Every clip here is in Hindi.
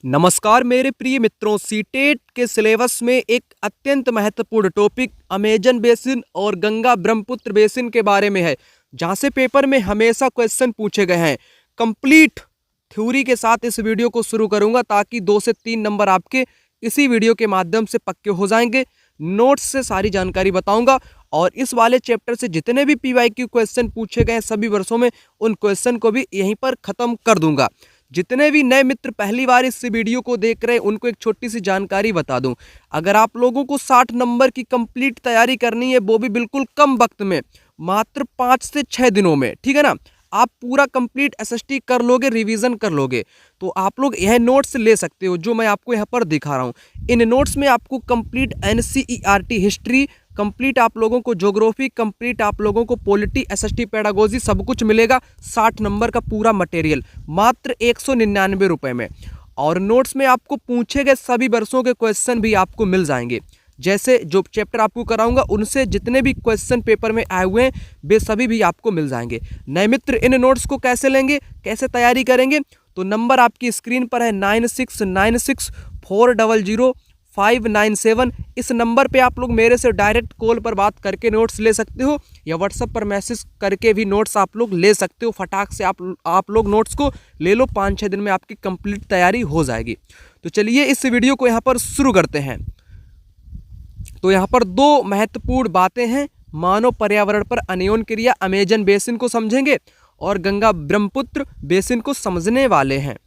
नमस्कार मेरे प्रिय मित्रों, सीटेट के सिलेबस में एक अत्यंत महत्वपूर्ण टॉपिक अमेजन बेसिन और गंगा ब्रह्मपुत्र बेसिन के बारे में है, जहां से पेपर में हमेशा क्वेश्चन पूछे गए हैं। कंप्लीट थ्योरी के साथ इस वीडियो को शुरू करूंगा ताकि 2 से 3 नंबर आपके इसी वीडियो के माध्यम से पक्के हो जाएंगे। नोट्स से सारी जानकारी बताऊंगा और इस वाले चैप्टर से जितने भी पीवाईक्यू क्वेश्चन पूछे गए सभी वर्षों में उन क्वेश्चन को भी यहीं पर खत्म कर दूंगा। जितने भी नए मित्र पहली बार इस वीडियो को देख रहे हैं उनको एक छोटी सी जानकारी बता दूं। अगर आप लोगों को 60 नंबर की कंप्लीट तैयारी करनी है, वो भी बिल्कुल कम वक्त में, मात्र 5 से 6 दिनों में, ठीक है ना, आप पूरा कंप्लीट एसएसटी कर लोगे, रिवीजन कर लोगे, तो आप लोग यह नोट्स ले सकते हो जो मैं आपको यहाँ पर दिखा रहा हूँ। इन नोट्स में आपको कंप्लीट एनसीईआरटी हिस्ट्री, कंप्लीट आप लोगों को ज्योग्राफी, कंप्लीट आप लोगों को पॉलिटी, एसएसटी पेडागोजी सब कुछ मिलेगा। 60 नंबर का पूरा मटेरियल मात्र 199 रुपये में। और नोट्स में आपको पूछे गए सभी वर्षों के क्वेश्चन भी आपको मिल जाएंगे। जैसे जो चैप्टर आपको कराऊंगा उनसे जितने भी क्वेश्चन पेपर में आए हुए हैं वे सभी भी आपको मिल जाएंगे। नए मित्र इन नोट्स को कैसे लेंगे, कैसे तैयारी करेंगे, तो नंबर आपकी स्क्रीन पर है 9696400597। इस नंबर पे आप लोग मेरे से डायरेक्ट कॉल पर बात करके नोट्स ले सकते हो या व्हाट्सएप पर मैसेज करके भी नोट्स आप लोग ले सकते हो। फटाक से आप लोग नोट्स को ले लो, 5-6 दिन में आपकी कंप्लीट तैयारी हो जाएगी। तो चलिए इस वीडियो को यहाँ पर शुरू करते हैं। तो यहाँ पर 2 महत्वपूर्ण बातें हैं। मानव पर्यावरण पर अनियन क्रिया अमेजन बेसिन को समझेंगे और गंगा ब्रह्मपुत्र बेसिन को समझने वाले हैं।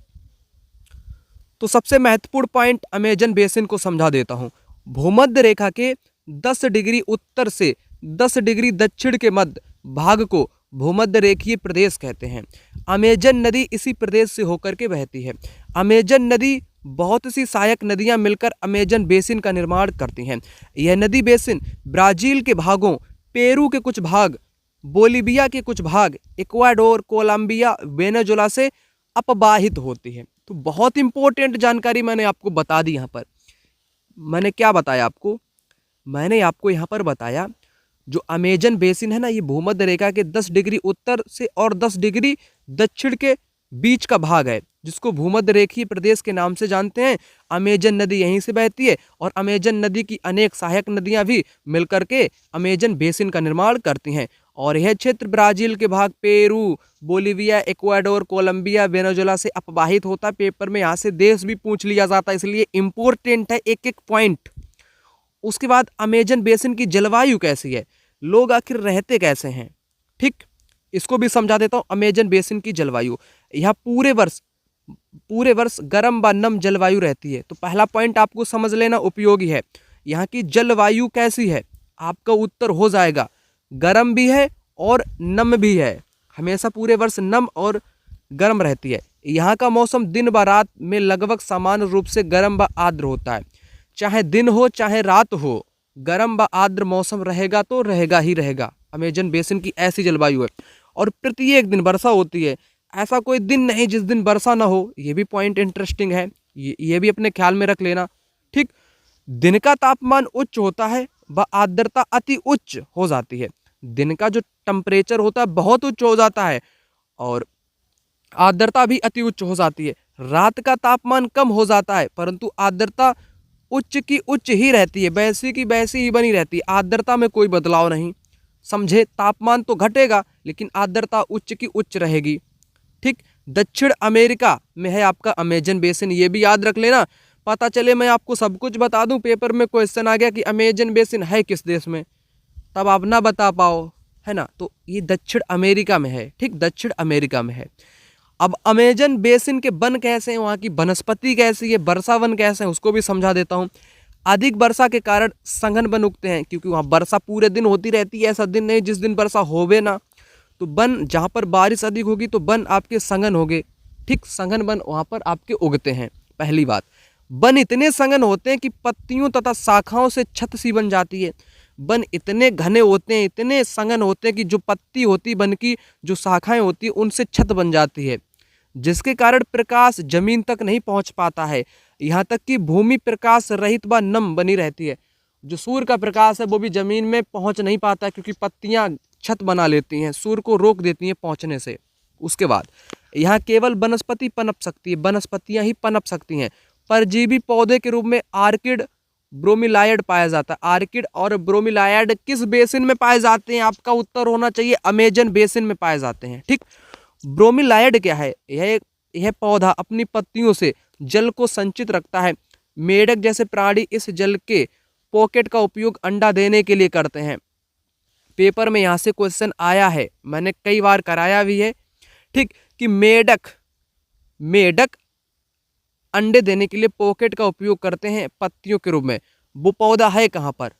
तो सबसे महत्वपूर्ण पॉइंट अमेजन बेसिन को समझा देता हूँ। भूमध्य रेखा के 10 डिग्री उत्तर से 10 डिग्री दक्षिण के मध्य भाग को भूमध्य रेखीय प्रदेश कहते हैं। अमेजन नदी इसी प्रदेश से होकर के बहती है। अमेजन नदी बहुत सी सहायक नदियां मिलकर अमेजन बेसिन का निर्माण करती हैं। यह नदी बेसिन ब्राजील के भागों, पेरू के कुछ भाग, बोलीविया के कुछ भाग, इक्वाडोर, कोलंबिया, वेनेजुला से अपवाहित होती है। तो बहुत इंपॉर्टेंट जानकारी मैंने आपको बता दी। यहाँ पर मैंने क्या बताया आपको, मैंने आपको यहाँ पर बताया जो अमेजन बेसिन है ना, ये भूमध्य रेखा के 10 डिग्री उत्तर से और 10 डिग्री दक्षिण के बीच का भाग है, जिसको भूमध्य रेखीय प्रदेश के नाम से जानते हैं। अमेजन नदी यहीं से बहती है और अमेजन नदी की अनेक सहायक नदियां भी मिलकर के अमेजन बेसिन का निर्माण करती हैं। और यह क्षेत्र ब्राजील के भाग, Peru, Bolivia, Ecuador, Colombia, Venezuela से अपवाहित होता है। पेपर में यहाँ से देश भी पूछ लिया जाता है, इसलिए इम्पोर्टेंट है एक एक पॉइंट। उसके बाद अमेजन बेसिन की जलवायु कैसी है, लोग आखिर रहते कैसे हैं, ठीक, इसको भी समझा देता हूँ। अमेजन बेसिन की जलवायु, यहाँ पूरे वर्ष गर्म व नम जलवायु रहती है। तो पहला पॉइंट आपको समझ लेना उपयोगी है। यहाँ की जलवायु कैसी है, आपका उत्तर हो जाएगा गर्म भी है और नम भी है। हमेशा पूरे वर्ष नम और गर्म रहती है। यहाँ का मौसम दिन व रात में लगभग समान रूप से गर्म व आर्द्र होता है। चाहे दिन हो चाहे रात हो, गर्म व आर्द्र मौसम रहेगा तो रहेगा ही रहेगा। अमेजन बेसिन की ऐसी जलवायु है। और प्रत्येक दिन वर्षा होती है, ऐसा कोई दिन नहीं जिस दिन वर्षा ना हो। ये भी पॉइंट इंटरेस्टिंग है, ये भी अपने ख्याल में रख लेना, ठीक। दिन का तापमान उच्च होता है व आर्द्रता अति उच्च हो जाती है। दिन का जो टेम्परेचर होता है बहुत उच्च हो जाता है और आर्द्रता भी अति उच्च हो जाती है। रात का तापमान कम हो जाता है परंतु आर्द्रता उच्च की उच्च ही रहती है, वैसी की वैसी ही बनी रहती है। आर्द्रता में कोई बदलाव नहीं, समझे। तापमान तो घटेगा लेकिन आर्द्रता उच्च की उच्च रहेगी, ठीक। दक्षिण अमेरिका में है आपका अमेजन बेसिन, ये भी याद रख लेना। पता चले मैं आपको सब कुछ बता दूं, पेपर में क्वेश्चन आ गया कि अमेजन बेसिन है किस देश में, तब आप ना बता पाओ, है ना। तो ये दक्षिण अमेरिका में है, ठीक, दक्षिण अमेरिका में है। अब अमेजन बेसिन के वन कैसे हैं, वहाँ की वनस्पति कैसी है, वर्षा वन कैसे हैं, उसको भी समझा देता हूँ। अधिक वर्षा के कारण सघन वन उगते हैं, क्योंकि वहाँ वर्षा पूरे दिन होती रहती है। ऐसा दिन नहीं जिस दिन वर्षा होवे ना। तो वन जहाँ पर बारिश अधिक होगी तो वन आपके सघन होंगे, ठीक, सघन वन वहाँ पर आपके उगते हैं। पहली बात, वन इतने सघन होते हैं कि पत्तियों तथा शाखाओं से छत सी बन जाती है। वन इतने घने होते हैं, इतने सघन होते हैं कि जो पत्ती होती वन की, जो शाखाएं होती है, उनसे छत बन जाती है, जिसके कारण प्रकाश जमीन तक नहीं पहुंच पाता है। यहाँ तक कि भूमि प्रकाश रहित व नम बनी रहती है। जो सूर्य का प्रकाश है वो भी जमीन में पहुंच नहीं पाता क्योंकि पत्तियां छत बना लेती हैं, सूर्य को रोक देती हैं पहुंचने से। उसके बाद यहाँ केवल वनस्पति पनप सकती है, वनस्पतियाँ ही पनप सकती हैं। परजीवी पौधे के रूप में आर्किड ब्रोमीलाइड पाया जाता है। आर्किड और ब्रोमीलाइड किस बेसिन में पाए जाते हैं? आपका उत्तर होना चाहिए अमेजन बेसिन में पाए जाते हैं। ठीक, ब्रोमीलाइड क्या है? यह पौधा अपनी पत्तियों से जल को संचित रखता है। मेढक जैसे प्राणी इस जल के पॉकेट का उपयोग अंडा देने के लिए करते हैं। पेपर में यहाँ से क्वेश्चन आया है, मैंने कई बार कराया भी है। ठीक, कि मेढक अंडे देने के लिए पॉकेट का उपयोग करते हैं पत्तियों के रूप में। वो पौधा है कहाँ पर,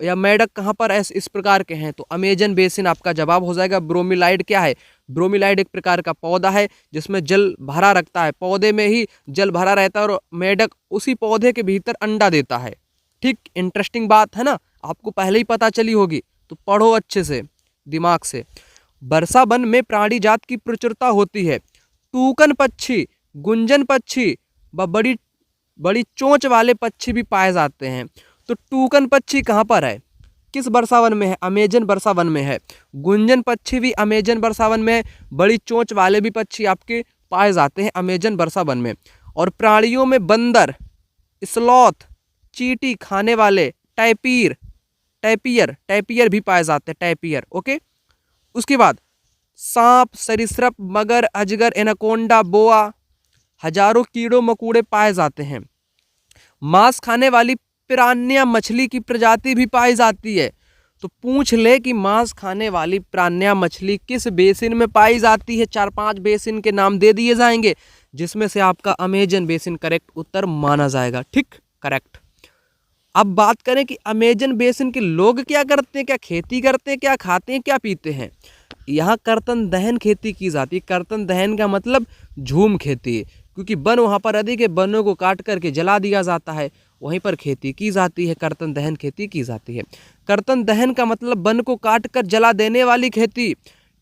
या मेढक कहाँ पर इस प्रकार के हैं? तो अमेजन बेसिन आपका जवाब हो जाएगा। ब्रोमीलाइड क्या है? ब्रोमीलाइड एक प्रकार का पौधा है जिसमें जल भरा रखता है, पौधे में ही जल भरा रहता है और मेढक उसी पौधे के भीतर अंडा देता है। ठीक, इंटरेस्टिंग बात है ना, आपको पहले ही पता चली होगी, तो पढ़ो अच्छे से दिमाग से। वर्षा वन में प्राणी जात की प्रचुरता होती है। टूकन पक्षी, गुंजन पक्षी व बड़ी बड़ी चोंच वाले पक्षी भी पाए जाते हैं। तो टूकन पक्षी कहाँ पर है? किस वर्षा वन में है? अमेजन वर्षा वन में है। गुंजन पक्षी भी अमेजन वर्षा वन में है। बड़ी चोंच वाले भी पक्षी आपके पाए जाते हैं अमेजन वर्षा वन में। और प्राणियों में बंदर, स्लॉथ, चींटी खाने वाले टैपियर भी पाए जाते हैं, टैपियर। ओके, उसके बाद सांप, सरीसृप, मगर, अजगर, एनाकोंडा, बोआ, हजारों कीड़ों मकोड़े पाए जाते हैं। मांस खाने वाली पिरान्या मछली की प्रजाति भी पाई जाती है। तो पूछ ले कि मांस खाने वाली पिरान्या मछली किस बेसिन में पाई जाती है? 4-5 बेसिन के नाम दे दिए जाएंगे, जिसमें से आपका अमेजन बेसिन करेक्ट उत्तर माना जाएगा। ठीक, करेक्ट। अब बात करें कि अमेजन बेसिन के लोग क्या करते हैं, क्या खेती करते हैं, क्या खाते हैं, क्या पीते हैं? यहाँ कर्तन दहन खेती की जाती है। कर्तन दहन का मतलब झूम खेती, क्योंकि वन वहाँ पर अधिक है, वनों को काट करके जला दिया जाता है, वहीं पर खेती की जाती है, कर्तन दहन खेती की जाती है। कर्तन दहन का मतलब वन को काट कर जला देने वाली खेती।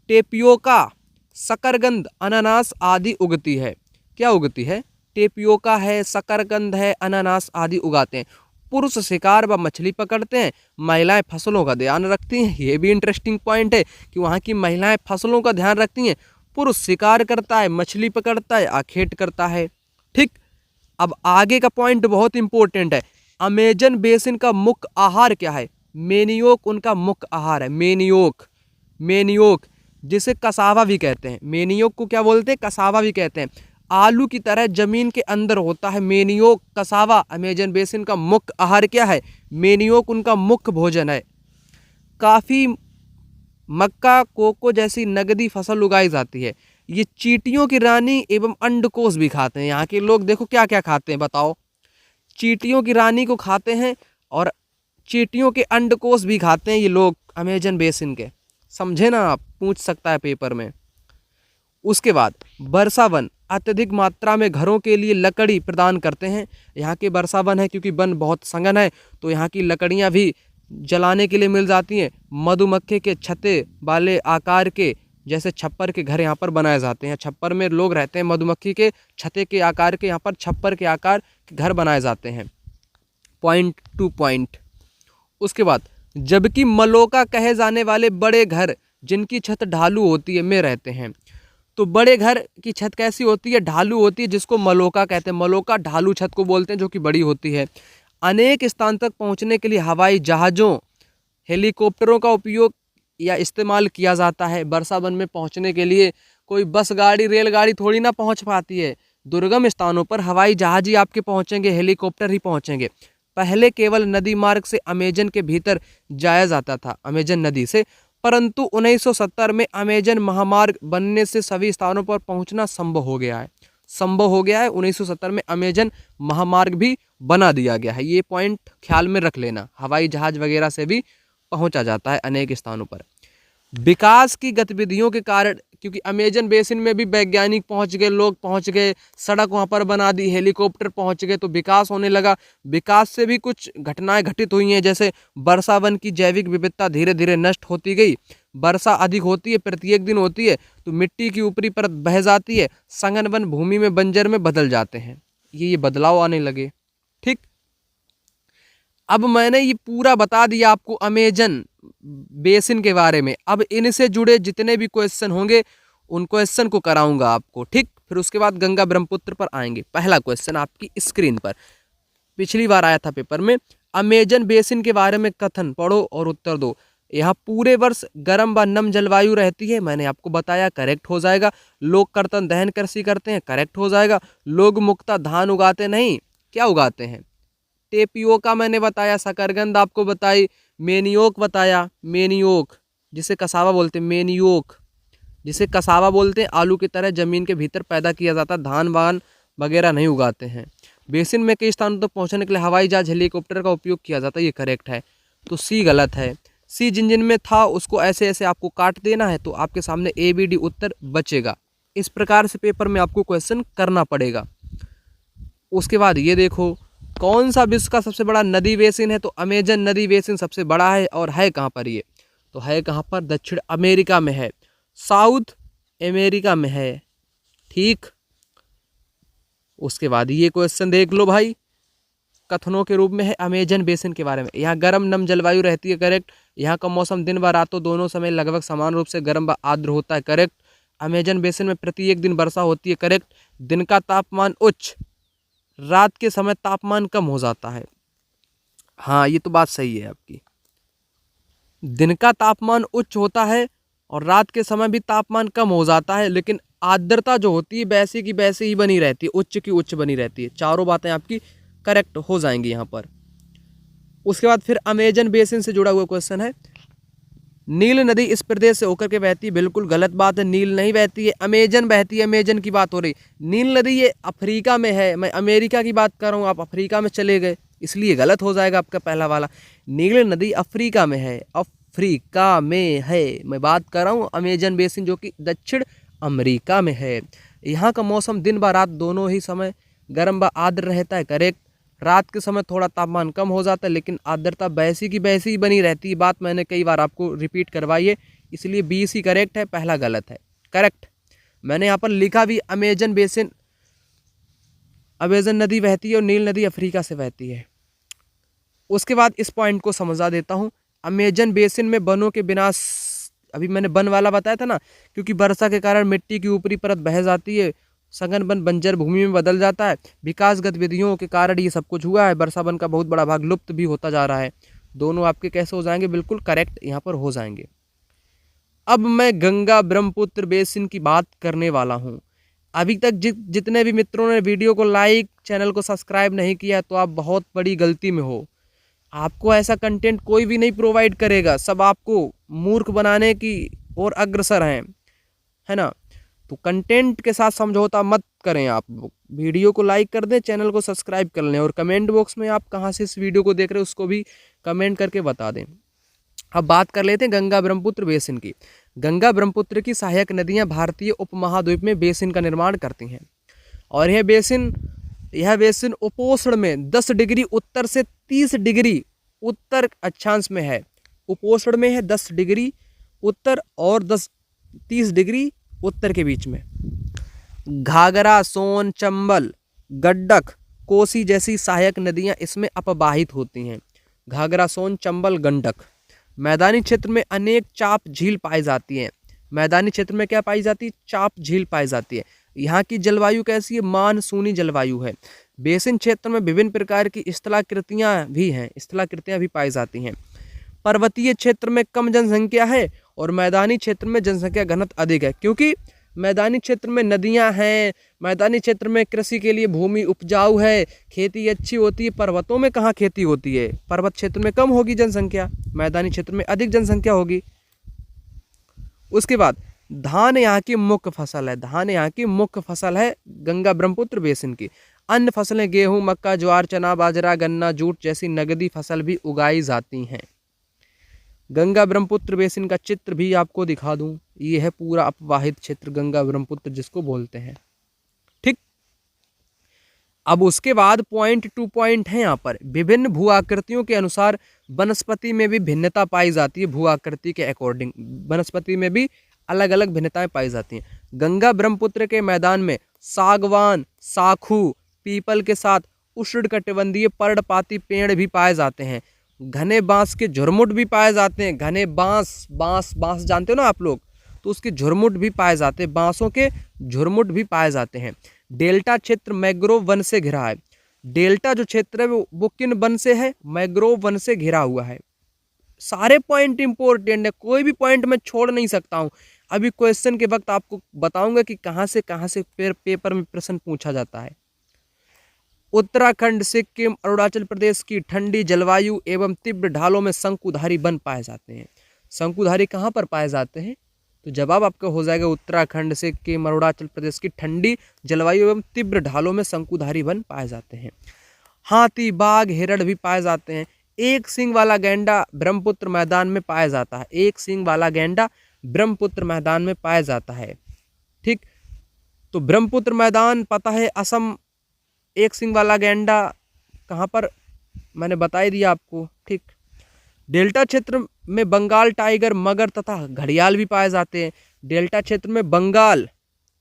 टेपियोका, शकरकंद, अनानास आदि उगती है। क्या उगती है? टेपियोका है, शकरकंद है, अनानास आदि उगाते हैं। पुरुष शिकार व मछली पकड़ते हैं, महिलाएं फसलों का ध्यान रखती हैं। ये भी इंटरेस्टिंग पॉइंट है कि वहाँ की महिलाएं फसलों का ध्यान रखती हैं। पुरुष शिकार करता है, मछली पकड़ता है, आखेट करता है। ठीक, अब आगे का पॉइंट बहुत इंपॉर्टेंट है। अमेजन बेसिन का मुख्य आहार क्या है? मेनियोक उनका मुख्य आहार है। मेनियोक जिसे कसावा भी कहते हैं। मेनियोक को क्या बोलते हैं? कसावा भी कहते हैं। आलू की तरह जमीन के अंदर होता है मेनियोक, कसावा। अमेजन बेसिन का मुख्य आहार क्या है? मेनियोक उनका मुख्य भोजन है। काफ़ी, मक्का, कोको जैसी नगदी फसल उगाई जाती है। ये चींटियों की रानी एवं अंडकोश भी खाते हैं। यहाँ के लोग देखो क्या क्या खाते हैं, बताओ। चींटियों की रानी को खाते हैं और चींटियों के अंडकोश भी खाते हैं ये लोग अमेजन बेसिन के। समझे ना आप, पूछ सकता है पेपर में। उसके बाद वर्षा वन अत्यधिक मात्रा में घरों के लिए लकड़ी प्रदान करते हैं। यहाँ के वर्षा वन है क्योंकि वन बहुत सघन है, तो यहाँ की लकड़ियाँ भी जलाने के लिए मिल जाती हैं। मधुमक्खी के छत्ते वाले आकार के जैसे छप्पर के घर यहाँ पर बनाए जाते हैं। छप्पर में लोग रहते हैं, मधुमक्खी के छत्ते के आकार के यहाँ पर छप्पर के आकार के घर बनाए जाते हैं। Point two point. उसके बाद जबकि मलोका कहे जाने वाले बड़े घर जिनकी छत ढालू होती है में रहते हैं। तो बड़े घर की छत कैसी होती है? ढालू होती है, जिसको मलोका कहते हैं। मलोका ढालू छत को बोलते हैं, जो कि बड़ी होती है। अनेक स्थान तक पहुंचने के लिए हवाई जहाज़ों, हेलीकॉप्टरों का उपयोग या इस्तेमाल किया जाता है। वर्षा वन में पहुंचने के लिए कोई बस गाड़ी, रेलगाड़ी थोड़ी ना पहुंच पाती है। दुर्गम स्थानों पर हवाई जहाज ही आपके पहुंचेंगे, हेलीकॉप्टर ही पहुंचेंगे। पहले केवल नदी मार्ग से अमेजन के भीतर जाया जाता था, अमेजन नदी से, परंतु 1970 में अमेजन महामार्ग बनने से सभी स्थानों पर पहुंचना संभव हो गया है। 1970 में अमेजन महामार्ग भी बना दिया गया है। ये पॉइंट ख्याल में रख लेना, हवाई जहाज वगैरह से भी पहुंचा जाता है अनेक स्थानों पर। विकास की गतिविधियों के कारण, क्योंकि अमेजन बेसिन में भी वैज्ञानिक पहुंच गए, लोग पहुंच गए, सड़क वहां पर बना दी, हेलीकॉप्टर पहुंच गए, तो विकास होने लगा। विकास से भी कुछ घटनाएं घटित हुई हैं, जैसे वर्षा वन की जैविक विविधता धीरे धीरे नष्ट होती गई। वर्षा अधिक होती है, प्रत्येक दिन होती है, तो मिट्टी की ऊपरी परत बह जाती है, सघन वन भूमि में बंजर में बदल जाते हैं। ये बदलाव आने लगे। ठीक, अब मैंने ये पूरा बता दिया आपको अमेजन बेसिन के बारे में। अब इनसे जुड़े जितने भी क्वेश्चन होंगे उन क्वेश्चन को कराऊंगा आपको, ठीक। फिर उसके बाद गंगा ब्रह्मपुत्र पर आएंगे। पहला क्वेश्चन आपकी स्क्रीन पर पिछली बार आया था पेपर में, अमेजन बेसिन के बारे में कथन पढ़ो और उत्तर दो। यहाँ पूरे वर्ष गर्म व नम जलवायु रहती है, मैंने आपको बताया, करेक्ट हो जाएगा। लोग कर्तन दहन कृषि करते हैं, करेक्ट हो जाएगा। लोग मुख्यतः धान उगाते नहीं, क्या उगाते हैं? टेपियोका मैंने बताया, शकरकंद आपको बताई, मेनियोक बताया, मेनियोक जिसे कसावा बोलते हैं, मेनियोक जिसे कसावा बोलते हैं, आलू की तरह जमीन के भीतर पैदा किया जाता है, धान वान वगैरह नहीं उगाते हैं। बेसिन में कई स्थानों तक पहुंचने के लिए हवाई जहाज हेलीकॉप्टर का उपयोग किया जाता है, ये करेक्ट है। तो सी गलत है। सी जिन जिन में था उसको ऐसे ऐसे आपको काट देना है, तो आपके सामने ए बी डी उत्तर बचेगा। इस प्रकार से पेपर में आपको क्वेश्चन करना पड़ेगा। उसके बाद ये देखो, कौन सा विश्व का सबसे बड़ा नदी बेसिन है? तो अमेजन नदी बेसिन सबसे बड़ा है, और है कहाँ पर ये? तो है कहाँ पर? दक्षिण अमेरिका में है, साउथ अमेरिका में है, ठीक। उसके बाद ये क्वेश्चन देख लो भाई, कथनों के रूप में है अमेजन बेसिन के बारे में। यहाँ गर्म नम जलवायु रहती है, करेक्ट। यहाँ का मौसम दिन व रातों दोनों समय लगभग समान रूप से गर्म व आर्द्र होता है, करेक्ट। अमेजन बेसिन में प्रति एक दिन वर्षा होती है, करेक्ट। दिन का तापमान उच्च, रात के समय तापमान कम हो जाता है। हाँ, ये तो बात सही है आपकी। दिन का तापमान उच्च होता है और रात के समय भी तापमान कम हो जाता है, लेकिन आर्द्रता जो होती है वैसी की वैसी ही बनी रहती है, उच्च की उच्च बनी रहती है। चारों बातें आपकी करेक्ट हो जाएंगी यहाँ पर। उसके बाद फिर अमेजन बेसिन से जुड़ा हुआ क्वेश्चन है, नील नदी इस प्रदेश से होकर के बहती है, बिल्कुल गलत बात है। नील नहीं बहती है, अमेजन बहती है, अमेजन की बात हो रही। नील नदी ये अफ्रीका में है, मैं अमेरिका की बात कर रहा हूँ, आप अफ्रीका में चले गए, इसलिए गलत हो जाएगा आपका पहला वाला। नील नदी अफ्रीका में है, अफ्रीका में है, मैं बात कर रहा हूँ अमेजन बेसिन जो कि दक्षिण अमेरिका में है। यहाँ का मौसम दिन व रात दोनों ही समय गर्म व आर्द्र रहता है, करेक्ट। रात के समय थोड़ा तापमान कम हो जाता है, लेकिन आर्द्रता वैसी की वैसी ही बनी रहती है। बात मैंने कई बार आपको रिपीट करवाई है, इसलिए बी सी करेक्ट है, पहला गलत है, करेक्ट। मैंने यहाँ पर लिखा भी अमेजन बेसिन, अमेजन नदी बहती है और नील नदी अफ्रीका से बहती है। उसके बाद इस पॉइंट को समझा देता हूँ, अमेजन बेसिन में वनों के विनाश, अभी मैंने वन वाला बताया था ना, क्योंकि वर्षा के कारण मिट्टी की ऊपरी परत बह जाती है, सघन वन बंजर भूमि में बदल जाता है। विकास गतिविधियों के कारण ये सब कुछ हुआ है, वर्षा वन का बहुत बड़ा भाग लुप्त भी होता जा रहा है। दोनों आपके कैसे हो जाएंगे? बिल्कुल करेक्ट यहाँ पर हो जाएंगे। अब मैं गंगा ब्रह्मपुत्र बेसिन की बात करने वाला हूँ। अभी तक जितने भी मित्रों ने वीडियो को लाइक, चैनल को सब्सक्राइब नहीं किया, तो आप बहुत बड़ी गलती में हो। आपको ऐसा कंटेंट कोई भी नहीं प्रोवाइड करेगा, सब आपको मूर्ख बनाने की ओर अग्रसर हैं, है ना। तो कंटेंट के साथ समझौता मत करें। आप वीडियो को लाइक कर दें, चैनल को सब्सक्राइब कर लें, और कमेंट बॉक्स में आप कहाँ से इस वीडियो को देख रहे हैं उसको भी कमेंट करके बता दें। अब बात कर लेते हैं गंगा ब्रह्मपुत्र बेसिन की। गंगा ब्रह्मपुत्र की सहायक नदियाँ भारतीय उपमहाद्वीप में बेसिन का निर्माण करती हैं, और यह बेसिन उपोष्ण में 10 डिग्री उत्तर से 30 डिग्री उत्तर अक्षांश में है। उपोष्ण में है 10 डिग्री उत्तर और 30 डिग्री उत्तर के बीच में। घाघरा, सोन, चंबल, गंडक, कोसी जैसी सहायक नदियां इसमें अपवाहित होती हैं। घाघरा, सोन, चंबल, गंडक। मैदानी क्षेत्र में अनेक चाप झील पाई जाती हैं। मैदानी क्षेत्र में क्या पाई जाती है? चाप झील पाई जाती है। यहाँ की जलवायु कैसी है? मानसूनी जलवायु है। बेसिन क्षेत्र में विभिन्न प्रकार की स्थलाकृतियां भी पाई जाती हैं। पर्वतीय क्षेत्र में कम जनसंख्या है और मैदानी क्षेत्र में जनसंख्या घनत्व अधिक है, क्योंकि मैदानी क्षेत्र में नदियां हैं, मैदानी क्षेत्र में कृषि के लिए भूमि उपजाऊ है, खेती अच्छी होती है। पर्वतों में कहाँ खेती होती है? पर्वत क्षेत्र में कम होगी जनसंख्या, मैदानी क्षेत्र में अधिक जनसंख्या होगी। उसके बाद धान यहाँ की मुख्य फसल है। धान यहाँ की मुख्य फसल है गंगा ब्रह्मपुत्र बेसिन की। अन्य फसलें गेहूं, मक्का, ज्वार, चना, बाजरा, गन्ना, जूट जैसी नगदी फसल भी उगाई जाती हैं। गंगा ब्रह्मपुत्र बेसिन का चित्र भी आपको दिखा दूं, ये है पूरा अपवाहित क्षेत्र गंगा ब्रह्मपुत्र जिसको बोलते हैं, ठीक। अब उसके बाद पॉइंट टू पॉइंट है यहाँ पर। विभिन्न भू आकृतियों के अनुसार वनस्पति में भी भिन्नता पाई जाती है। भू आकृति के अकॉर्डिंग वनस्पति में भी अलग अलग भिन्नताएं पाई जाती हैं। गंगा ब्रह्मपुत्र के मैदान में सागवान, साखू, पीपल के साथ उष्णकटिबंधीय पर्णपाती पेड़ भी पाए जाते हैं। घने बांस के झुरमुट भी पाए जाते हैं। घने बांस जानते हो ना आप लोग, तो उसके झुरमुट भी पाए जाते हैं, बांसों के झुरमुट भी पाए जाते हैं। डेल्टा क्षेत्र मैंग्रोव वन से घिरा है। डेल्टा जो क्षेत्र है वो किन वन से है? मैंग्रोव वन से घिरा हुआ है। सारे पॉइंट इंपॉर्टेंट है, कोई भी पॉइंट मैं छोड़ नहीं सकता हूँ। अभी क्वेश्चन के वक्त आपको बताऊंगा कि कहाँ से पेपर में प्रश्न पूछा जाता है। उत्तराखंड, सिक्किम, अरुणाचल प्रदेश की ठंडी जलवायु एवं तीव्र ढालों में शंकुधारी वन पाए जाते हैं। शंकुधारी कहाँ पर पाए जाते हैं? तो जवाब आपका हो जाएगा उत्तराखंड, सिक्किम, अरुणाचल प्रदेश की ठंडी जलवायु एवं तीव्र ढालों में शंकुधारी वन पाए जाते हैं। हाथी, बाघ, हिरण भी पाए जाते हैं। एक सींग वाला गैंडा ब्रह्मपुत्र मैदान में पाया जाता है। एक सींग वाला गैंडा ब्रह्मपुत्र मैदान में पाया जाता है। ठीक, तो ब्रह्मपुत्र मैदान पता है असम। एक सींग वाला गैंडा कहाँ पर, मैंने बता ही दिया आपको। ठीक, डेल्टा क्षेत्र में बंगाल टाइगर, मगर तथा घड़ियाल भी पाए जाते हैं। डेल्टा क्षेत्र में बंगाल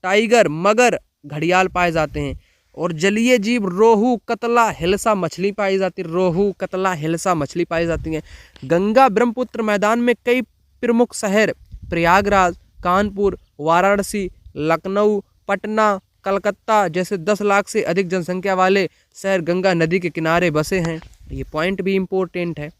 टाइगर, मगर, घड़ियाल पाए जाते हैं। और जलीय जीव रोहू, कतला, हिल्सा मछली पाई जाती है। रोहू, कतला, हिल्सा मछली पाई जाती हैं। गंगा ब्रह्मपुत्र मैदान में कई प्रमुख शहर प्रयागराज, कानपुर, वाराणसी, लखनऊ, पटना, कलकत्ता जैसे 10 लाख से अधिक जनसंख्या वाले शहर गंगा नदी के किनारे बसे हैं। ये पॉइंट भी इम्पोर्टेंट है।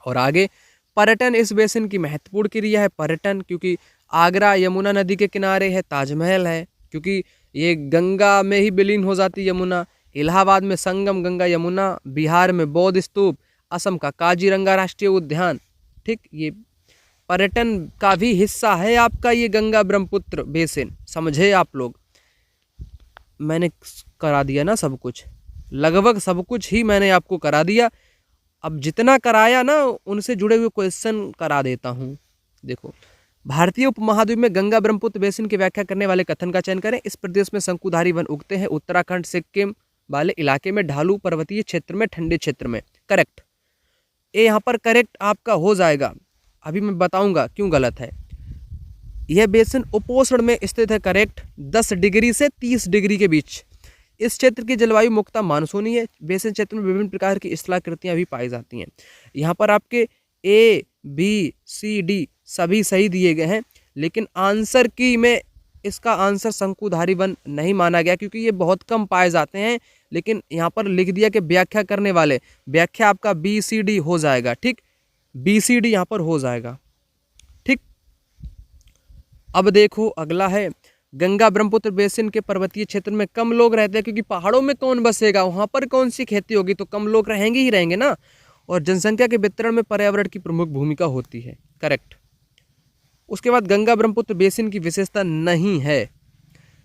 और आगे, पर्यटन इस बेसिन की महत्वपूर्ण क्रिया है। पर्यटन, क्योंकि आगरा यमुना नदी के किनारे है। ताजमहल है, क्योंकि ये गंगा में ही विलीन हो जाती है यमुना। इलाहाबाद में संगम गंगा यमुना। बिहार में बौद्ध स्तूप। असम का काजीरंगा राष्ट्रीय उद्यान। ठीक, ये पर्यटन का भी हिस्सा है आपका ये गंगा ब्रह्मपुत्र बेसिन। समझे आप लोग? मैंने करा दिया ना सब कुछ, लगभग सब कुछ ही मैंने आपको करा दिया। अब जितना कराया ना उनसे जुड़े हुए क्वेश्चन करा देता हूँ। देखो, भारतीय उपमहाद्वीप में गंगा ब्रह्मपुत्र बेसिन की व्याख्या करने वाले कथन का चयन करें। इस प्रदेश में शंकुधारी वन उगते हैं। उत्तराखंड, सिक्किम वाले इलाके में, ढालू पर्वतीय क्षेत्र में, ठंडे क्षेत्र में। करेक्ट, ये यहाँ पर करेक्ट आपका हो जाएगा। अभी मैं बताऊंगा क्यों गलत है। यह बेसिन उपोष्ण में स्थित है। करेक्ट, 10 डिग्री से 30 डिग्री के बीच। इस क्षेत्र की जलवायु मुख्यतः मानसूनी है। बेसिन क्षेत्र में विभिन्न प्रकार की स्थलाकृतियां भी पाई जाती हैं। यहाँ पर आपके A, B, C, D सभी सही दिए गए हैं, लेकिन आंसर की में इसका आंसर शंकुधारी वन नहीं माना गया, क्योंकि ये बहुत कम पाए जाते हैं। लेकिन यहाँ पर लिख दिया कि व्याख्या करने वाले, व्याख्या आपका B, C, D हो जाएगा। ठीक, B, C, D यहाँ पर हो जाएगा। ठीक, अब देखो अगला है, गंगा ब्रह्मपुत्र बेसिन के पर्वतीय क्षेत्र में कम लोग रहते हैं, क्योंकि पहाड़ों में कौन बसेगा, वहाँ पर कौन सी खेती होगी, तो कम लोग रहेंगे ही रहेंगे ना। और जनसंख्या के वितरण में पर्यावरण की प्रमुख भूमिका होती है। करेक्ट। उसके बाद गंगा ब्रह्मपुत्र बेसिन की विशेषता नहीं है।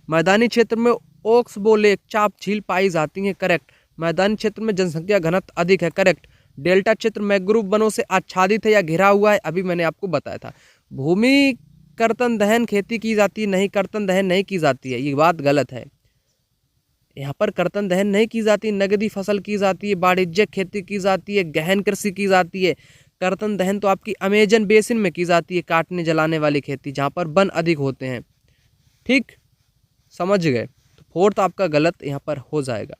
मैदानी क्षेत्र में ओक्सबो लेक, चाप झील पाई जाती हैं। करेक्ट, मैदानी क्षेत्र में जनसंख्या घनत्व अधिक है। करेक्ट, डेल्टा क्षेत्र मैंग्रोव वनों से आच्छादित है या घिरा हुआ है। अभी मैंने आपको बताया था। भूमि कर्तन दहन खेती की जाती है, नहीं, कर्तन दहन नहीं की जाती है, ये बात गलत है। यहाँ पर कर्तन दहन नहीं की जाती, नगदी फसल की जाती है, वाणिज्यिक खेती की जाती है, गहन कृषि की जाती है। कर्तन दहन तो आपकी अमेजन बेसिन में की जाती है, काटने जलाने वाली खेती, जहाँ पर वन अधिक होते हैं। ठीक, समझ गए? तो फोर्थ आपका गलत यहाँ पर हो जाएगा।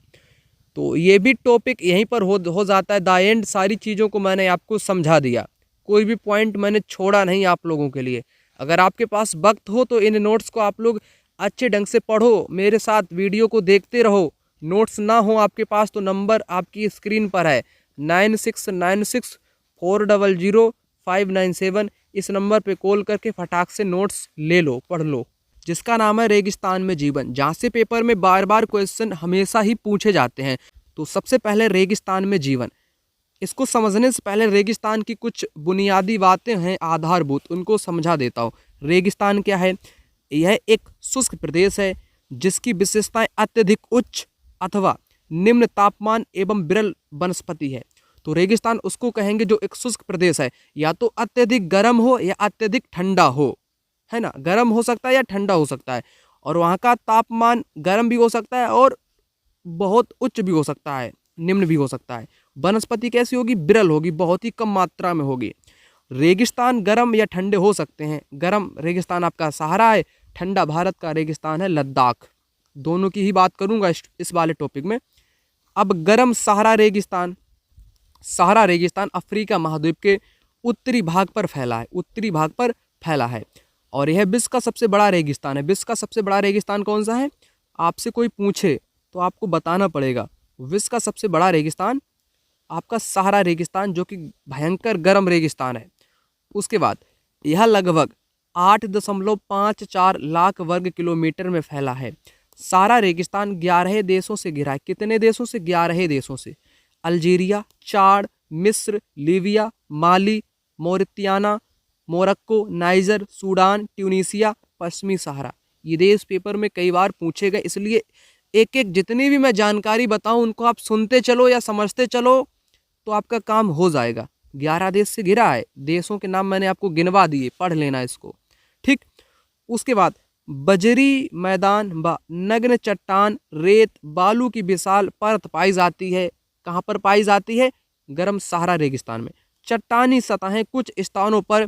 तो ये भी टॉपिक यहीं पर हो जाता है। द एंड सारी चीज़ों को मैंने आपको समझा दिया, कोई भी पॉइंट मैंने छोड़ा नहीं आप लोगों के लिए। अगर आपके पास वक्त हो तो इन नोट्स को आप लोग अच्छे ढंग से पढ़ो, मेरे साथ वीडियो को देखते रहो। नोट्स ना हो आपके पास तो नंबर आपकी स्क्रीन पर है 9696400597। इस नंबर पे कॉल करके फटाक से नोट्स ले लो, पढ़ लो। जिसका नाम है रेगिस्तान में जीवन, जहाँ से पेपर में बार बार क्वेश्चन हमेशा ही पूछे जाते हैं। तो सबसे पहले रेगिस्तान में जीवन, इसको समझने से पहले रेगिस्तान की कुछ बुनियादी बातें हैं आधारभूत, उनको समझा देता हूँ। रेगिस्तान क्या है? यह एक शुष्क प्रदेश है जिसकी विशेषताएं अत्यधिक उच्च अथवा निम्न तापमान एवं विरल वनस्पति है। तो रेगिस्तान उसको कहेंगे जो एक शुष्क प्रदेश है, या तो अत्यधिक गर्म हो या अत्यधिक ठंडा हो, है ना। गर्म हो सकता है या ठंडा हो सकता है, और वहाँ का तापमान गर्म भी हो सकता है और बहुत उच्च भी हो सकता है, निम्न भी हो सकता है। वनस्पति कैसी होगी? विरल होगी, बहुत ही कम मात्रा में होगी। रेगिस्तान गर्म या ठंडे हो सकते हैं। गर्म रेगिस्तान आपका सहारा है, ठंडा भारत का रेगिस्तान है लद्दाख। दोनों की ही बात करूंगा इस वाले टॉपिक में। अब गर्म सहारा रेगिस्तान, सहारा रेगिस्तान अफ्रीका महाद्वीप के उत्तरी भाग पर फैला है, उत्तरी भाग पर फैला है। और यह विश्व का सबसे बड़ा रेगिस्तान है। विश्व का सबसे बड़ा रेगिस्तान कौन सा है? आपसे कोई पूछे तो आपको बताना पड़ेगा। विश्व का सबसे बड़ा रेगिस्तान आपका सहारा रेगिस्तान, जो कि भयंकर गर्म रेगिस्तान है। उसके बाद यह लगभग 8.54 लाख वर्ग किलोमीटर में फैला है। सारा रेगिस्तान 11 देशों से घिरा है। कितने देशों से? 11 देशों से। अल्जीरिया, चाड, मिस्र, लीबिया, माली, मोरितानिया, मोरक्को, नाइजर, सूडान, ट्यूनीसिया, पश्चिमी सहारा। ये देश पेपर में कई बार पूछे गए, इसलिए एक एक जितनी भी मैं जानकारी बताऊं उनको आप सुनते चलो या समझते चलो तो आपका काम हो जाएगा। 11 देश से घिरा है। देशों के नाम मैंने आपको गिनवा दिए, पढ़ लेना इसको, ठीक। उसके बाद बजरी मैदान व नग्न चट्टान, रेत, बालू की विशाल परत पाई जाती है। कहाँ पर पाई जाती है? गर्म सहारा रेगिस्तान में। चट्टानी सतहें कुछ स्थानों पर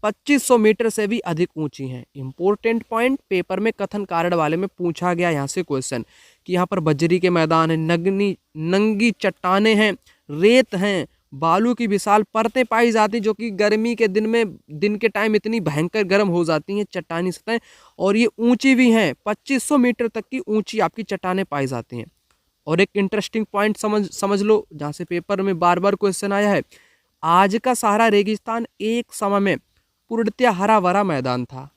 2500 मीटर से भी अधिक ऊंची हैं। इंपॉर्टेंट पॉइंट, पेपर में कथन कारण वाले में पूछा गया यहाँ से क्वेश्चन कि यहाँ पर बजरी के मैदान है, नंगी चट्टाने हैं, रेत हैं, बालू की विशाल परतें पाई जाती, जो कि गर्मी के दिन के टाइम इतनी भयंकर गर्म हो जाती हैं चट्टानी सतहें, और ये ऊंची भी हैं। 2500 मीटर तक की ऊंची आपकी चट्टानें पाई जाती हैं। और एक इंटरेस्टिंग पॉइंट समझ लो, जहाँ से पेपर में बार बार क्वेश्चन आया है। आज का सहारा रेगिस्तान एक समय में पूर्णतया हरा भरा मैदान था।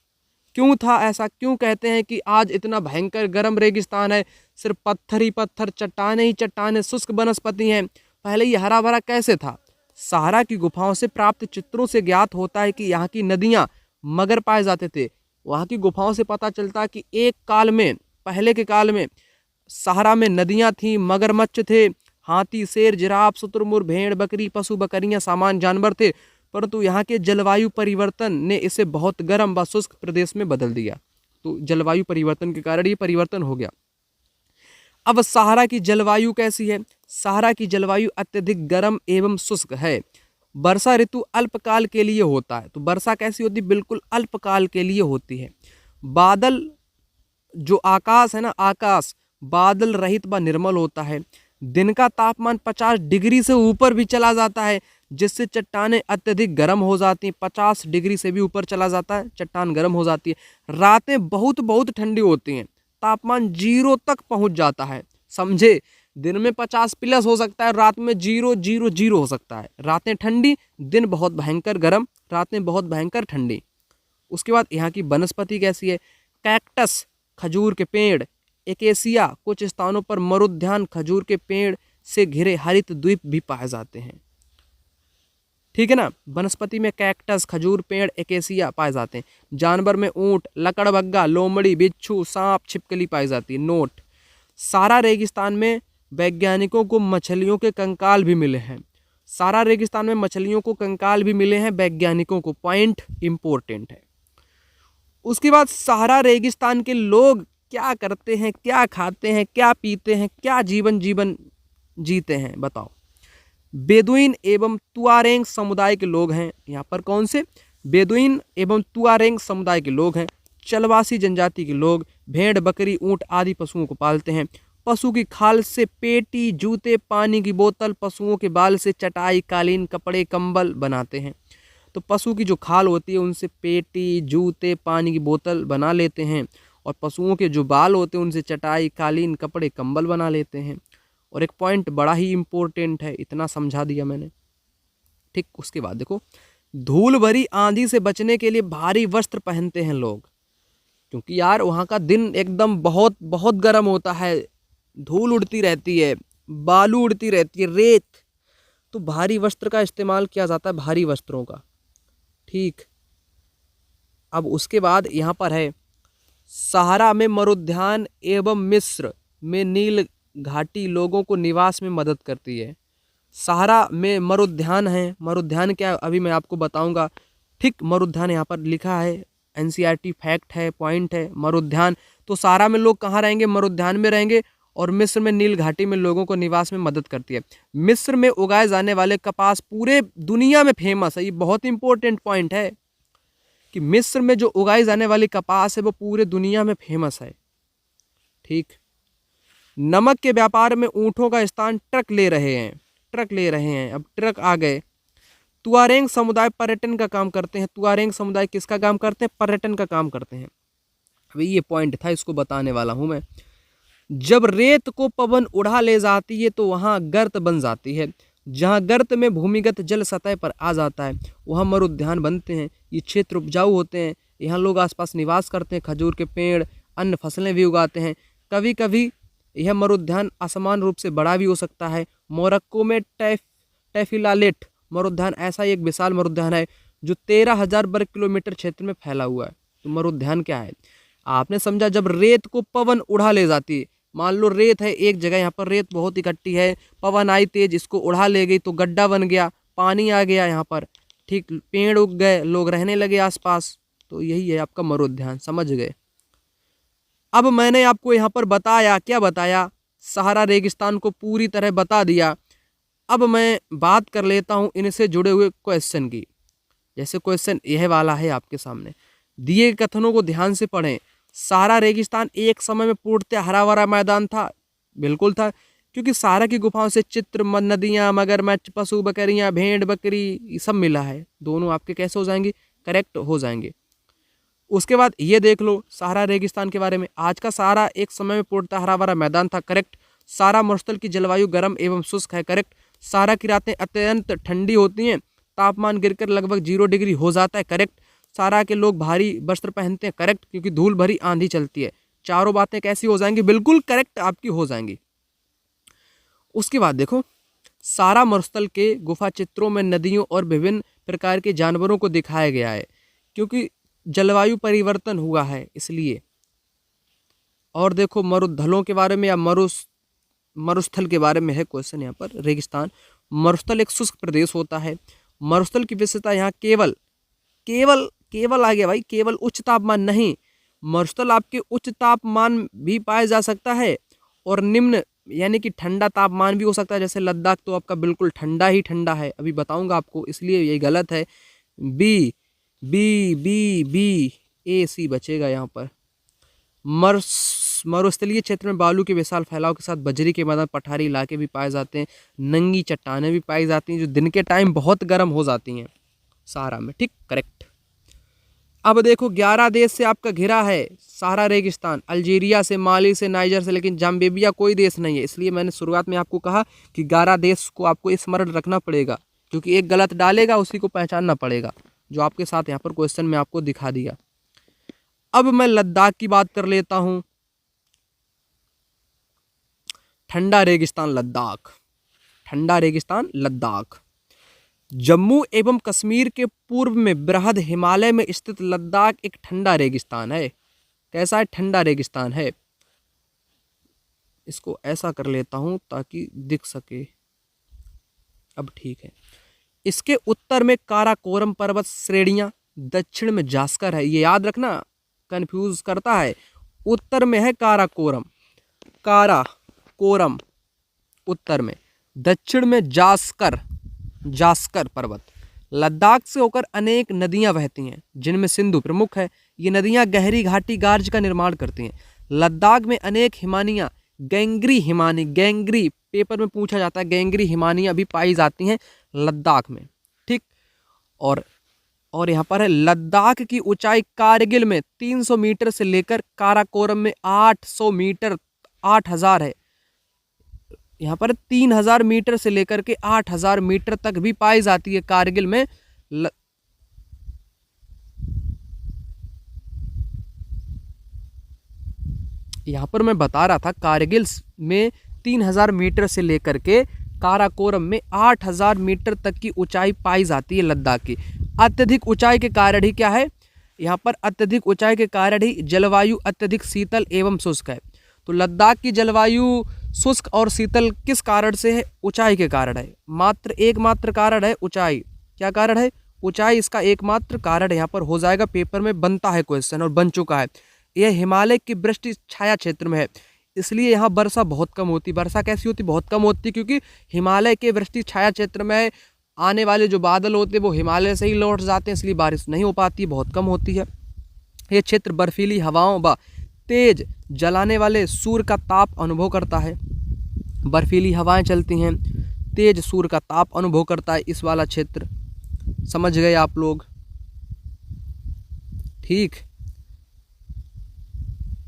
क्यों था ऐसा? क्यों कहते हैं कि आज इतना भयंकर गर्म रेगिस्तान है? सिर्फ पत्थर ही पत्थर, चट्टाने ही चट्टाने, शुष्क वनस्पति हैं। पहले ये हरा भरा कैसे था? सहारा की गुफाओं से प्राप्त चित्रों से ज्ञात होता है कि यहाँ की नदियाँ मगर पाए जाते थे। वहाँ की गुफाओं से पता चलता है कि एक काल में, पहले के काल में सहारा में नदियाँ थीं, मगरमच्छ थे, हाथी, शेर, जिराफ, शुतुरमुर्ग, भेड़, बकरी, पशु बकरियाँ, सामान्य जानवर थे। परंतु यहाँ के जलवायु परिवर्तन ने इसे बहुत गर्म व शुष्क प्रदेश में बदल दिया। तो जलवायु परिवर्तन के कारण ये परिवर्तन हो गया। अब सहारा की जलवायु कैसी है? सहारा की जलवायु अत्यधिक गर्म एवं शुष्क है। वर्षा ऋतु अल्पकाल के लिए होता है। तो वर्षा कैसी होती है? बिल्कुल अल्पकाल के लिए होती है। बादल, जो आकाश है ना, आकाश बादल रहित व निर्मल होता है। दिन का तापमान 50 डिग्री से ऊपर भी चला जाता है, जिससे चट्टानें अत्यधिक गर्म हो जाती हैं। 50 डिग्री से भी ऊपर चला जाता है, चट्टान गर्म हो जाती है। रातें बहुत बहुत ठंडी होती हैं, तापमान 0 तक पहुंच जाता है। समझे? दिन में 50 प्लस हो सकता है, रात में 0 हो सकता है। रातें ठंडी, दिन बहुत भयंकर गर्म, रातें बहुत भयंकर ठंडी। उसके बाद यहाँ की वनस्पति कैसी है? कैक्टस, खजूर के पेड़, एकेसिया, कुछ स्थानों पर मरुद्यान, खजूर के पेड़ से घिरे हरित द्वीप भी पाए जाते हैं। ठीक है ना? वनस्पति में कैक्टस, खजूर पेड़, एकेसिया पाए जाते हैं। जानवर में ऊंट, लकड़बग्गा, लोमड़ी, बिच्छू, सांप, छिपकली पाई जाती है। नोट, सारा रेगिस्तान में वैज्ञानिकों को मछलियों के कंकाल भी मिले हैं। सारा रेगिस्तान में मछलियों को कंकाल भी मिले हैं वैज्ञानिकों को। पॉइंट इंपॉर्टेंट है। उसके बाद सहारा रेगिस्तान के लोग क्या करते हैं, क्या खाते हैं, क्या पीते हैं, क्या जीवन जीते हैं, बताओ। बेदुइन एवं तुआरेंग समुदाय के लोग हैं। यहाँ पर कौन से? बेदुइन एवं तुआरेंग समुदाय के लोग हैं। चलवासी जनजाति के लोग भेड़, बकरी, ऊंट आदि पशुओं को पालते हैं। पशु की खाल से पेटी, जूते, पानी की बोतल, पशुओं के बाल से चटाई, कालीन, कपड़े, कंबल बनाते हैं। तो पशु की जो खाल होती है उनसे पेटी, जूते, पानी की बोतल बना लेते हैं, और पशुओं के जो बाल होते हैं उनसे चटाई, कालीन, कपड़े, कंबल बना लेते हैं। और एक पॉइंट बड़ा ही इम्पोर्टेंट है, इतना समझा दिया मैंने, ठीक। उसके बाद देखो, धूल भरी आंधी से बचने के लिए भारी वस्त्र पहनते हैं लोग, क्योंकि यार वहाँ का दिन एकदम बहुत बहुत गर्म होता है, धूल उड़ती रहती है, बालू उड़ती रहती है, रेत, तो भारी वस्त्र का इस्तेमाल किया जाता है, भारी वस्त्रों का, ठीक। अब उसके बाद यहाँ पर है, सहारा में मरुद्यान एवं मिस्र में नील घाटी लोगों को निवास में मदद करती है। सहारा में मरुद्यान है। मरुद्यान क्या, अभी मैं आपको बताऊंगा, ठीक। मरुद्यान यहाँ पर लिखा है, एनसीईआरटी फैक्ट है, पॉइंट है। मरुद्यान, तो सहारा में लोग कहाँ रहेंगे? मरुद्यान में रहेंगे। और मिस्र में नील घाटी में लोगों को निवास में मदद करती है। मिस्र में उगाए जाने वाले कपास पूरे दुनिया में फेमस है। ये बहुत इंपॉर्टेंट पॉइंट है कि मिस्र में जो उगाई जाने वाली कपास है वो पूरे दुनिया में फेमस है, ठीक। नमक के व्यापार में ऊँटों का स्थान ट्रक ले रहे हैं। अब ट्रक आ गए, तुआरेंग समुदाय पर्यटन का काम करते हैं। तुआरेंग समुदाय किसका काम करते हैं? पर्यटन का काम करते हैं। अभी ये पॉइंट था, इसको बताने वाला हूं मैं। जब रेत को पवन उड़ा ले जाती है तो वहां गर्त बन जाती है। जहां गर्त में भूमिगत जल सतह पर आ जाता है वहां मरुद्यान बनते हैं। ये क्षेत्र उपजाऊ होते हैं, यहाँ लोग आसपास निवास करते हैं, खजूर के पेड़, अन्य फसलें भी उगाते हैं। कभी कभी यह मरुद्यान असमान रूप से बड़ा भी हो सकता है। मोरक्को में टैफिलालेट मरुद्यान ऐसा एक विशाल मरुद्यान है जो 13,000 वर्ग किलोमीटर क्षेत्र में फैला हुआ है। तो मरुद्यान क्या है? आपने समझा, जब रेत को पवन उड़ा ले जाती है, मान लो रेत है एक जगह, यहाँ पर रेत बहुत इकट्ठी है, पवन आई तेज, इसको उड़ा ले गई तो गड्ढा बन गया, पानी आ गया यहाँ पर, ठीक, पेड़ उग गए, लोग रहने लगे आसपास। तो यही है आपका मरुद्यान, समझ गए। अब मैंने आपको यहाँ पर बताया, क्या बताया? सहारा रेगिस्तान को पूरी तरह बता दिया। अब मैं बात कर लेता हूँ इनसे जुड़े हुए क्वेश्चन की। जैसे क्वेश्चन यह वाला है आपके सामने, दिए गए कथनों को ध्यान से पढ़ें। सहारा रेगिस्तान एक समय में पूर्णतः हरा भरा मैदान था। बिल्कुल था, क्योंकि सहारा की गुफाओं से चित्र, नदियाँ, मगरमच्छ, पशु, बकरियाँ, भेड़ बकरी, ये सब मिला है। दोनों आपके कैसे हो जाएंगे? करेक्ट हो जाएंगे। उसके बाद ये देख लो सहारा रेगिस्तान के बारे में। आज का सहारा एक समय में पूर्णतः हरा भरा मैदान था। करेक्ट। सहारा मरुस्थल की जलवायु गर्म एवं शुष्क है। करेक्ट। सहारा की रातें अत्यंत ठंडी होती हैं, तापमान गिरकर लगभग 0 डिग्री हो जाता है। करेक्ट। सहारा के लोग भारी वस्त्र पहनते हैं। करेक्ट, क्योंकि धूल भरी आंधी चलती है। चारों बातें कैसी हो जाएंगी? बिल्कुल करेक्ट आपकी हो जाएंगी। उसके बाद देखो, सहारा मरुस्थल के गुफा चित्रों में नदियों और विभिन्न प्रकार के जानवरों को दिखाया गया है, क्योंकि जलवायु परिवर्तन हुआ है इसलिए। और देखो मरुस्थलों के बारे में या मरुस्थल के बारे में है क्वेश्चन यहाँ पर। रेगिस्तान मरुस्थल एक शुष्क प्रदेश होता है। मरुस्थल की विशेषता यहाँ केवल आ गया भाई, केवल उच्च तापमान नहीं, मरुस्थल आपके उच्च तापमान भी पाया जा सकता है और निम्न यानी कि ठंडा तापमान भी हो सकता है। जैसे लद्दाख तो आपका बिल्कुल ठंडा ही ठंडा है, अभी बताऊंगा आपको, इसलिए ये गलत है। बी बी बी बी ए सी बचेगा यहाँ पर। मरुस्थलीय क्षेत्र में बालू के विशाल फैलाव के साथ बजरी के मैदान, पठारी इलाके भी पाए जाते हैं। नंगी चट्टानें भी पाई जाती हैं जो दिन के टाइम बहुत गर्म हो जाती हैं सहारा में। ठीक, करेक्ट। अब देखो 11 देश से आपका घिरा है सहारा रेगिस्तान, अल्जीरिया से, माली से, नाइजर से, लेकिन जाम्बिया कोई देश नहीं है। इसलिए मैंने शुरुआत में आपको कहा कि 11 देश को आपको स्मरण रखना पड़ेगा, क्योंकि एक गलत डालेगा उसी को पहचानना पड़ेगा, जो आपके साथ यहाँ पर क्वेश्चन में आपको दिखा दिया। अब मैं लद्दाख की बात कर लेता हूं। ठंडा रेगिस्तान लद्दाख, ठंडा रेगिस्तान लद्दाख। जम्मू एवं कश्मीर के पूर्व में बृहद हिमालय में स्थित लद्दाख एक ठंडा रेगिस्तान है। कैसा है? ठंडा रेगिस्तान है। इसको ऐसा कर लेता हूं ताकि दिख सके। अब ठीक है। इसके उत्तर में काराकोरम पर्वत श्रेणियां, दक्षिण में जास्कर है। ये याद रखना, कंफ्यूज करता है। उत्तर में है काराकोरम उत्तर में, दक्षिण में जास्कर पर्वत। लद्दाख से होकर अनेक नदियां बहती हैं, जिनमें सिंधु प्रमुख है। ये नदियां गहरी घाटी गार्ज का निर्माण करती हैं। लद्दाख में अनेक हिमानियां, गैंग्री पेपर में पूछा जाता है, गैंग्री हिमानियां भी पाई जाती हैं लद्दाख में। ठीक। और यहाँ पर है लद्दाख की ऊंचाई कारगिल में 300 मीटर से लेकर काराकोरम में 800 मीटर 8000 है। यहाँ पर 3000 मीटर से लेकर के 8000 मीटर तक भी पाई जाती है कारगिल में। यहाँ पर मैं बता रहा था कारगिल में 3000 मीटर से लेकर के काराकोरम में 8000 मीटर तक की ऊंचाई पाई जाती है लद्दाख की। अत्यधिक ऊंचाई के कारण ही क्या है? यहाँ पर अत्यधिक ऊंचाई के कारण ही जलवायु अत्यधिक शीतल एवं शुष्क है। तो लद्दाख की जलवायु शुष्क और शीतल किस कारण से है? ऊंचाई के कारण है। एकमात्र कारण है ऊंचाई। क्या कारण है? ऊंचाई इसका एकमात्र कारण यहाँ पर हो जाएगा। पेपर में बनता है क्वेश्चन और बन चुका है। यह हिमालय की वृष्टि छाया क्षेत्र में है, इसलिए यहाँ वर्षा बहुत कम होती। वर्षा कैसी होती? बहुत कम होती, क्योंकि हिमालय के वृष्टि छाया क्षेत्र में आने वाले जो बादल होते हैं वो हिमालय से ही लौट जाते हैं, इसलिए बारिश नहीं हो पाती, बहुत कम होती है। ये क्षेत्र बर्फीली हवाओं व तेज जलाने वाले सूर्य का ताप अनुभव करता है। बर्फीली हवाएं चलती हैं, तेज सूर्य का ताप अनुभव करता है इस वाला क्षेत्र। समझ गए आप लोग? ठीक,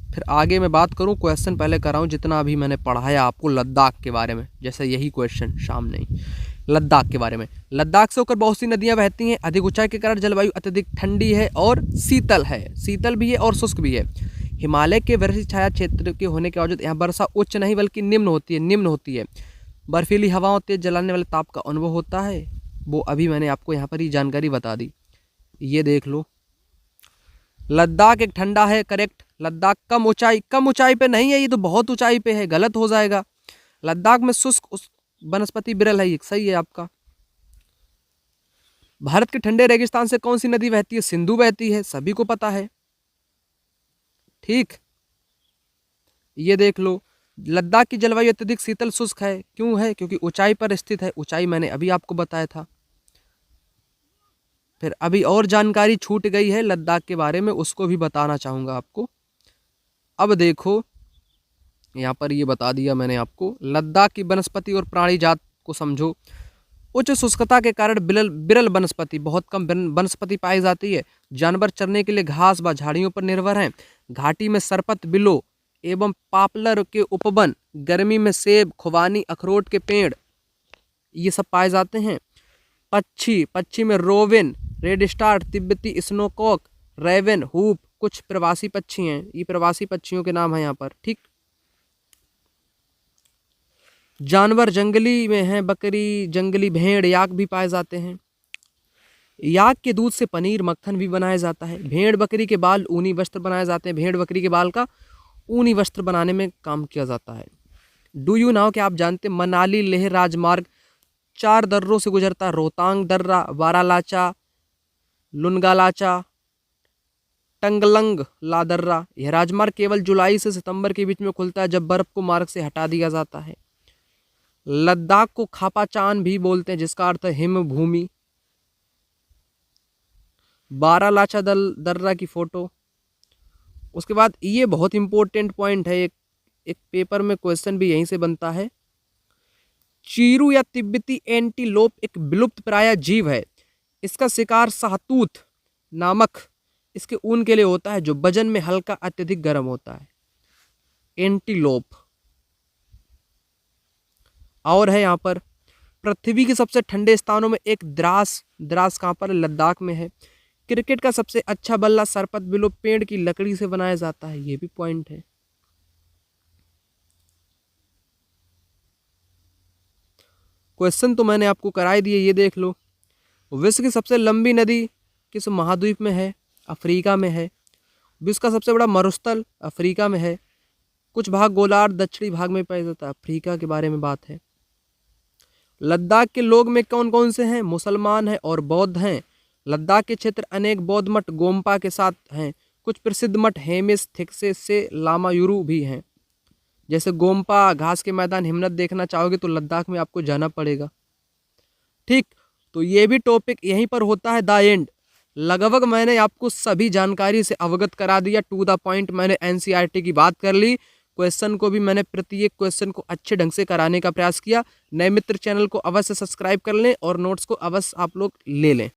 फिर आगे मैं बात करूं, क्वेश्चन पहले कराऊं जितना अभी मैंने पढ़ाया आपको लद्दाख के बारे में, जैसे यही क्वेश्चन शाम नहीं, लद्दाख के बारे में। लद्दाख से होकर बहुत सी नदियां बहती हैं। अधिक ऊंचाई के कारण जलवायु अत्यधिक ठंडी है और शीतल है, शीतल भी है और शुष्क भी है। हिमालय के वृक्ष छाया क्षेत्र के होने के बावजूद यहाँ वर्षा उच्च नहीं बल्कि निम्न होती है। बर्फीली हवाओं, तेज जलाने वाले ताप का अनुभव होता है। वो अभी मैंने आपको यहाँ पर ही जानकारी बता दी, ये देख लो। लद्दाख एक ठंडा है, करेक्ट। लद्दाख कम ऊंचाई पे नहीं है, ये तो बहुत ऊंचाई पे है, गलत हो जाएगा। लद्दाख में शुष्क वनस्पति विरल है, ये सही है आपका। भारत के ठंडे रेगिस्तान से कौन सी नदी बहती है? सिंधु बहती है, सभी को पता है। ठीक, ये देख लो। लद्दाख की जलवायु अत्यधिक शीतल शुष्क है, क्यों है? क्योंकि ऊंचाई पर स्थित है, ऊंचाई मैंने अभी आपको बताया था। फिर अभी और जानकारी छूट गई है लद्दाख के बारे में, उसको भी बताना चाहूंगा आपको। अब देखो, यहाँ पर ये बता दिया मैंने आपको। लद्दाख की वनस्पति और प्राणी जात को समझो। उच्च शुष्कता के कारण बिरल वनस्पति, बहुत कम वनस्पति पाई जाती है। जानवर चरने के लिए घास व झाड़ियों पर निर्भर हैं। घाटी में सरपत, बिलो एवं पापलर के उपवन, गर्मी में सेब, खुबानी, अखरोट के पेड़, ये सब पाए जाते हैं। पक्षी में रोवेन, रेड स्टार, तिब्बती स्नोकॉक, रेवन, हुप कुछ प्रवासी पक्षी हैं। ये प्रवासी पक्षियों के नाम है यहाँ पर। ठीक, जानवर जंगली में हैं, बकरी, जंगली भेड़, याक भी पाए जाते हैं। याक के दूध से पनीर, मक्खन भी बनाया जाता है। भेड़ बकरी के बाल ऊनी वस्त्र बनाए जाते हैं। भेड़ बकरी के बाल का ऊनी वस्त्र बनाने में काम किया जाता है। डू यू नाउ, क्या आप जानते हैं मनाली लेह राजमार्ग 4 दर्रों से गुजरता है? रोहतांग दर्रा, बारालाचा, लुनगालाचा, टंगलंग ला दर्रा। यह राजमार्ग केवल जुलाई से सितंबर के बीच में खुलता है, जब बर्फ को मार्ग से हटा दिया जाता है। लद्दाख को खापाचान भी बोलते हैं, जिसका अर्थ है हिम भूमि। बारालाचा दर्रा की फोटो। उसके बाद ये बहुत इंपॉर्टेंट पॉइंट है, एक पेपर में क्वेश्चन भी यहीं से बनता है। चीरू या तिब्बती एंटीलोप एक विलुप्त प्राय जीव है। इसका शिकार शाहतूत नामक इसके ऊन के लिए होता है, जो वजन में हल्का, अत्यधिक गर्म होता है। एंटीलोप। और है यहाँ पर पृथ्वी के सबसे ठंडे स्थानों में एक द्रास कहाँ पर? लद्दाख में है। क्रिकेट का सबसे अच्छा बल्ला सरपत बिलो पेड़ की लकड़ी से बनाया जाता है, ये भी पॉइंट है। क्वेश्चन तो मैंने आपको कराई दिए, ये देख लो। विश्व की सबसे लंबी नदी किस महाद्वीप में है? अफ्रीका में है। विश्व का सबसे बड़ा मरुस्थल अफ्रीका में है। कुछ भाग गोलार्ध दक्षिणी भाग में पाया जाता है, अफ्रीका के बारे में बात है। लद्दाख के लोग में कौन कौन से हैं? मुसलमान हैं और बौद्ध हैं। लद्दाख के क्षेत्र अनेक बौद्ध मठ गोम्पा के साथ हैं। कुछ प्रसिद्ध मठ हेमिस, थिक्से से लामायुरु भी हैं। जैसे गोम्पा, घास के मैदान, हिमनद देखना चाहोगे तो लद्दाख में आपको जाना पड़ेगा। ठीक, तो ये भी टॉपिक यहीं पर होता है द एंड। लगभग मैंने आपको सभी जानकारी से अवगत करा दिया, टू द पॉइंट मैंने एनसीईआरटी की बात कर ली। क्वेश्चन को भी मैंने प्रत्येक क्वेश्चन को अच्छे ढंग से कराने का प्रयास किया। नए मित्र चैनल को अवश्य सब्सक्राइब कर लें और नोट्स को अवश्य आप लोग ले लें।